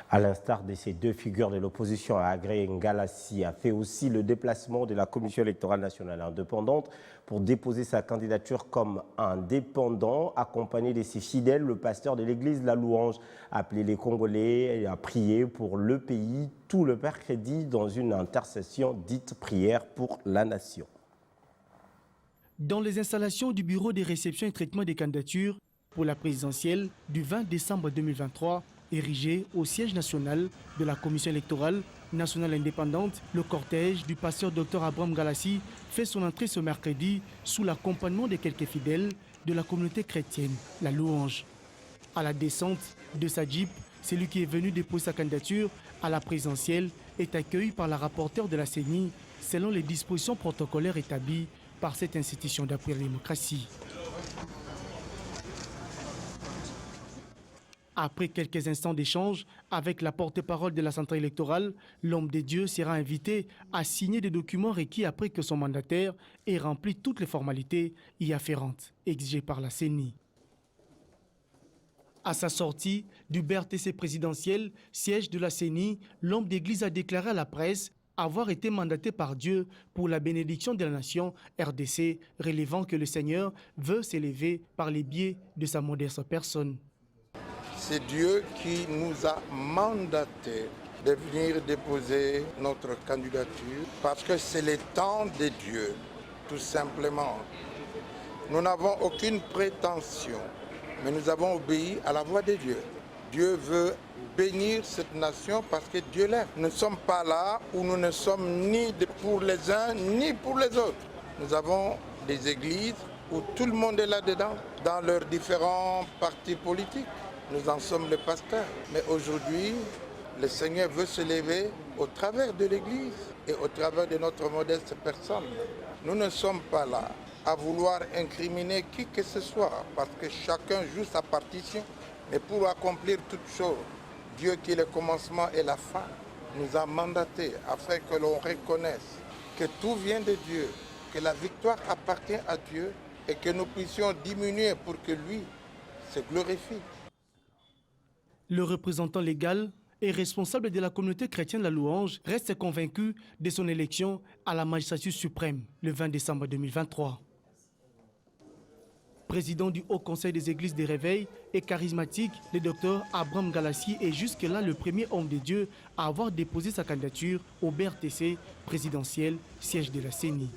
À l'instar de ces deux figures de l'opposition, Agré Ngalassi a fait aussi le déplacement de la Commission électorale nationale indépendante pour déposer sa candidature comme indépendant, accompagné de ses fidèles. Le pasteur de l'église La Louange a appelé les Congolais à prier pour le pays tout le mercredi dans une intercession dite prière pour la nation. Dans les installations du bureau de réception et traitement des candidatures pour la présidentielle du 20 décembre 2023, érigé au siège national de la Commission électorale nationale indépendante, le cortège du pasteur Dr Abraham Ngalassi fait son entrée ce mercredi sous l'accompagnement de quelques fidèles de la communauté chrétienne, La Louange. À la descente de sa Jeep, celui qui est venu déposer sa candidature à la présidentielle est accueilli par la rapporteure de la CENI selon les dispositions protocolaires établies par cette institution d'appui à la démocratie. Après quelques instants d'échange avec la porte-parole de la centrale électorale, l'homme de Dieu sera invité à signer des documents requis après que son mandataire ait rempli toutes les formalités y afférentes, exigées par la CENI. À sa sortie du BRTC présidentiel, siège de la CENI, l'homme d'église a déclaré à la presse avoir été mandaté par Dieu pour la bénédiction de la nation RDC, relevant que le Seigneur veut s'élever par les biais de sa modeste personne. C'est Dieu qui nous a mandaté de venir déposer notre candidature parce que c'est le temps de Dieu, tout simplement. Nous n'avons aucune prétention, mais nous avons obéi à la voix de Dieu. Dieu veut bénir cette nation parce que Dieu l'aime. Nous ne sommes pas là où nous ne sommes ni pour les uns ni pour les autres. Nous avons des églises où tout le monde est là-dedans, dans leurs différents partis politiques. Nous en sommes les pasteurs. Mais aujourd'hui, le Seigneur veut se lever au travers de l'Église et au travers de notre modeste personne. Nous ne sommes pas là à vouloir incriminer qui que ce soit, parce que chacun joue sa partition. Mais pour accomplir toutes choses, Dieu qui est le commencement et la fin, nous a mandatés afin que l'on reconnaisse que tout vient de Dieu, que la victoire appartient à Dieu et que nous puissions diminuer pour que lui se glorifie. Le représentant légal et responsable de la communauté chrétienne La Louange reste convaincu de son élection à la magistrature suprême le 20 décembre 2023. Président du Haut Conseil des Églises des Réveils et charismatique, le docteur Abraham Ngalassi est jusque-là le premier homme de Dieu à avoir déposé sa candidature au BRTC présidentiel, siège de la CENI.